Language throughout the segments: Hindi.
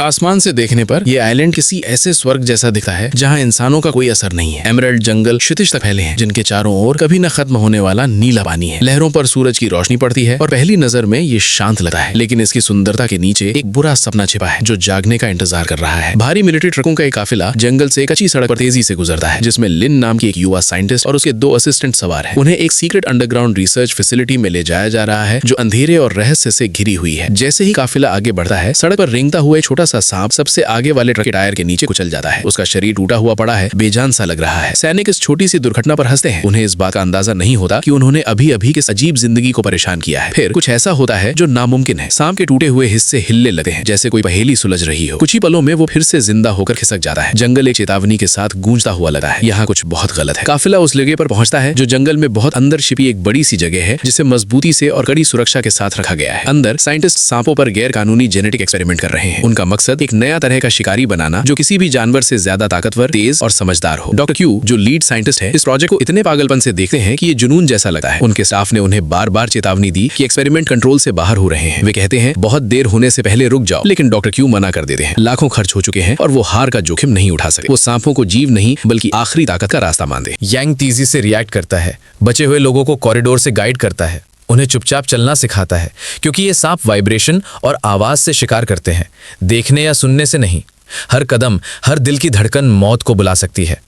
आसमान से देखने पर यह आइलैंड किसी ऐसे स्वर्ग जैसा दिखता है जहां इंसानों का कोई असर नहीं है। एमराल्ड जंगल क्षितिज तक फैले हैं जिनके चारों ओर कभी न खत्म होने वाला नीला पानी है। लहरों पर सूरज की रोशनी पड़ती है और पहली नजर में ये शांत लगता है, लेकिन इसकी सुंदरता के नीचे एक बुरा सपना छिपा है जो जागने का इंतजार कर रहा है। भारी मिलिट्री ट्रकों का एक काफिला जंगल से कच्ची सड़क पर तेजी से गुजरता है, जिसमें लिन नाम की एक युवा साइंटिस्ट और उसके 2 असिस्टेंट सवार हैं। उन्हें एक सीक्रेट अंडरग्राउंड रिसर्च फैसिलिटी में ले जाया जा रहा है जो अंधेरे और रहस्य से घिरी हुई है। जैसे ही काफिला आगे बढ़ता है, सड़क पर रेंगता हुआ एक छोटा सा सांप सबसे आगे वाले ट्रक के टायर के नीचे कुचल जाता है। उसका शरीर टूटा हुआ पड़ा है, बेजान सा लग रहा है। सैनिक इस छोटी सी दुर्घटना पर हंसते हैं। उन्हें इस बात का अंदाजा नहीं होता कि उन्होंने अभी अभी किस अजीब जिंदगी को परेशान किया है। फिर कुछ ऐसा होता है जो नामुमकिन है। सांप के टूटे हुए हिस्से हिलने लगते हैं जैसे कोई पहेली सुलझ रही हो। कुछ ही पलों में वो फिर से जिंदा होकर खिसक जाता है। जंगल एक चेतावनी के साथ गूंजता हुआ लगा है, यहाँ कुछ बहुत गलत है। काफिला उस जगह पर पहुंचता है जो जंगल में बहुत अंदर छिपी एक बड़ी सी जगह है, जिसे मजबूती से और कड़ी सुरक्षा के साथ रखा गया है। अंदर साइंटिस्ट सांपों पर गैर कानूनी जेनेटिक एक्सपेरिमेंट कर रहे हैं। उनका मकसद एक नया तरह का शिकारी बनाना जो किसी भी जानवर से ज्यादा ताकतवर, तेज और समझदार हो। डॉक्टर क्यू, जो लीड साइंटिस्ट है, इस प्रोजेक्ट को इतने पागलपन से देखते हैं कि ये जुनून जैसा लगता है। उनके स्टाफ ने उन्हें बार बार चेतावनी दी कि एक्सपेरिमेंट कंट्रोल से बाहर हो रहे हैं। वे कहते हैं बहुत देर होने से पहले रुक जाओ, लेकिन डॉक्टर क्यू मना कर देते हैं। लाखों खर्च हो चुके हैं और वो हार का जोखिम नहीं उठा सकते। वो सांपों को जीव नहीं बल्कि आखिरी ताकत का रास्ता मानते। यांग तेजी से रिएक्ट करता है, बचे हुए लोगों को कॉरिडोर से गाइड करता है, उन्हें चुपचाप चलना सिखाता है, क्योंकि ये सांप वाइब्रेशन और आवाज से शिकार करते हैं, देखने या सुनने से नहीं। हर कदम, हर दिल की धड़कन मौत को बुला सकती है।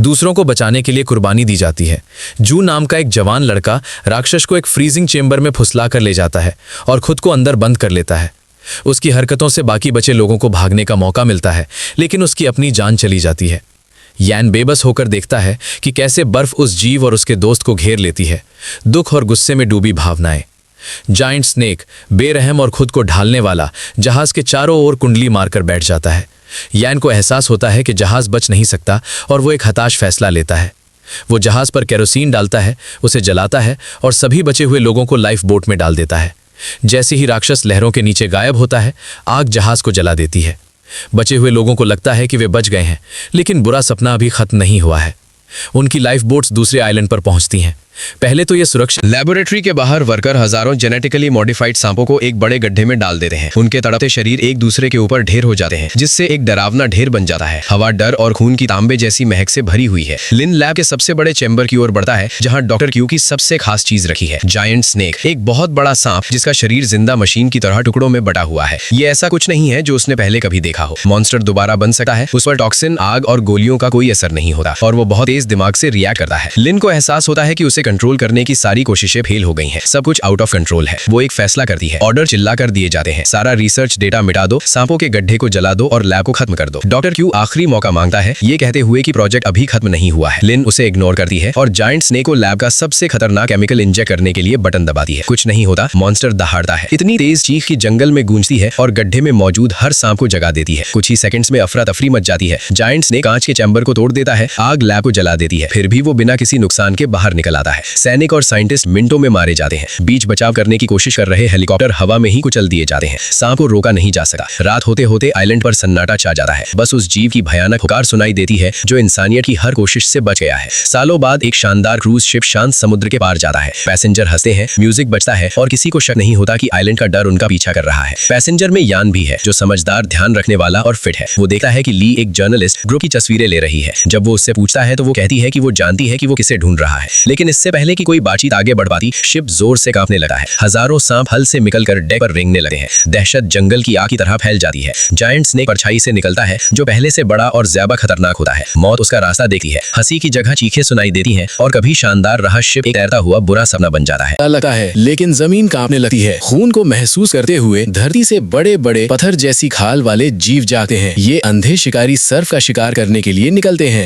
दूसरों को बचाने के लिए कुर्बानी दी जाती है। जू नाम का एक जवान लड़का राक्षस को एक फ्रीजिंग चेंबर में फुसला कर ले जाता है और खुद को अंदर बंद कर लेता है। उसकी हरकतों से बाकी बचे लोगों को भागने का मौका मिलता है, लेकिन उसकी अपनी जान चली जाती है। यान बेबस होकर देखता है कि कैसे बर्फ उस जीव और उसके दोस्त को घेर लेती है, दुख और गुस्से में डूबी भावनाएं। जायंट स्नेक, बेरहम और खुद को ढालने वाला, जहाज के चारों ओर कुंडली मारकर बैठ जाता है। यान को एहसास होता है कि जहाज बच नहीं सकता और वो एक हताश फैसला लेता है। वो जहाज पर केरोसिन डालता है, उसे जलाता है और सभी बचे हुए लोगों को लाइफ बोट में डाल देता है। जैसे ही राक्षस लहरों के नीचे गायब होता है, आग जहाज को जला देती है। बचे हुए लोगों को लगता है कि वे बच गए हैं, लेकिन बुरा सपना अभी खत्म नहीं हुआ है। उनकी लाइफ बोट्स दूसरे आइलैंड पर पहुंचती हैं। पहले तो ये सुरक्षित। लेबोरेटरी के बाहर वर्कर हजारों जेनेटिकली मॉडिफाइड सांपों को एक बड़े गड्ढे में डाल देते हैं। उनके तड़पते शरीर एक दूसरे के ऊपर ढेर हो जाते हैं, जिससे एक डरावना ढेर बन जाता है। हवा डर और खून की तांबे जैसी महक से भरी हुई है। लिन लैब के सबसे बड़े चैम्बर की ओर बढ़ता है, जहां डॉक्टर क्यू की सबसे खास चीज रखी है, जायंट स्नेक, एक बहुत बड़ा सांप जिसका शरीर जिंदा मशीन की तरह टुकड़ों में बटा हुआ है। ये ऐसा कुछ नहीं है जो उसने पहले कभी देखा हो। मॉन्स्टर दोबारा बन सकता है, उस पर टॉक्सिन, आग और गोलियों का कोई असर नहीं होता और वो बहुत तेज दिमाग से रिएक्ट करता है। लिन को एहसास होता है कि उसे कंट्रोल करने की सारी कोशिशें फेल हो गई हैं। सब कुछ आउट ऑफ कंट्रोल है। वो एक फैसला करती है, ऑर्डर चिल्ला कर दिए जाते हैं, सारा रिसर्च डेटा मिटा दो, सांपों के गड्ढे को जला दो और लैब को खत्म कर दो। डॉक्टर क्यू आखिरी मौका मांगता है, ये कहते हुए कि प्रोजेक्ट अभी खत्म नहीं हुआ है। लिन उसे इग्नोर करती है और जायंट स्नेक को लैब का सबसे खतरनाक केमिकल इंजेक्ट करने के लिए बटन दबाती है। कुछ नहीं होता, मॉन्स्टर दहाड़ता है। इतनी तेज चीख की जंगल में गूंजती है और गड्ढे में मौजूद हर सांप को जगा देती है। कुछ ही सेकंड्स में अफरा तफरी मच जाती है। जायंट स्नेक कांच के चैम्बर को तोड़ देता है, आग लैब को जला देती है। फिर भी वो बिना किसी नुकसान के बाहर निकल आता है। सैनिक और साइंटिस्ट मिनटों में मारे जाते हैं। बीच बचाव करने की कोशिश कर रहे हेलीकॉप्टर हवा में ही कुचल दिए जाते हैं। सांप को रोका नहीं जा सका। रात होते होते आइलैंड पर सन्नाटा छा जाता है। बस उस जीव की भयानक पुकार सुनाई देती है जो इंसानियत की हर कोशिश से बच गया है। सालों बाद एक शानदार क्रूज शिप शांत समुद्र के पार जाता है। पैसेंजर हंसते हैं, म्यूजिक बजता है और किसी को शक नहीं होता कि आइलैंड का डर उनका पीछा कर रहा है। पैसेंजर में यान भी है, जो समझदार, ध्यान रखने वाला और फिट है। वो देखता है कि ली एक जर्नलिस्ट ग्रुप की तस्वीरें ले रही है। जब वो उससे पूछता है तो वो कहती है कि वो जानती है कि वो किसे ढूंढ रहा है, लेकिन इससे पहले कि कोई बातचीत आगे बढ़ पाती, शिप जोर से कांपने लगा है। हजारों सांप हल से निकलकर डेक पर रेंगने लगे हैं। दहशत जंगल की आग की तरह फैल जाती है। जायंट स्नेक परछाई से निकलता है, जो पहले से बड़ा और ज्यादा खतरनाक होता है। मौत उसका रास्ता देखती है। हंसी की जगह चीखें सुनाई देती हैं और कभी शानदार रहा शिप एक तैरता हुआ बुरा सपना बन जाता है। लगता है, लेकिन जमीन कांपने लगती है। खून को महसूस करते हुए धरती से बड़े बड़े पत्थर जैसी खाल वाले जीव जागते हैं। ये अंधे शिकारी सर्फ का शिकार करने के लिए निकलते हैं।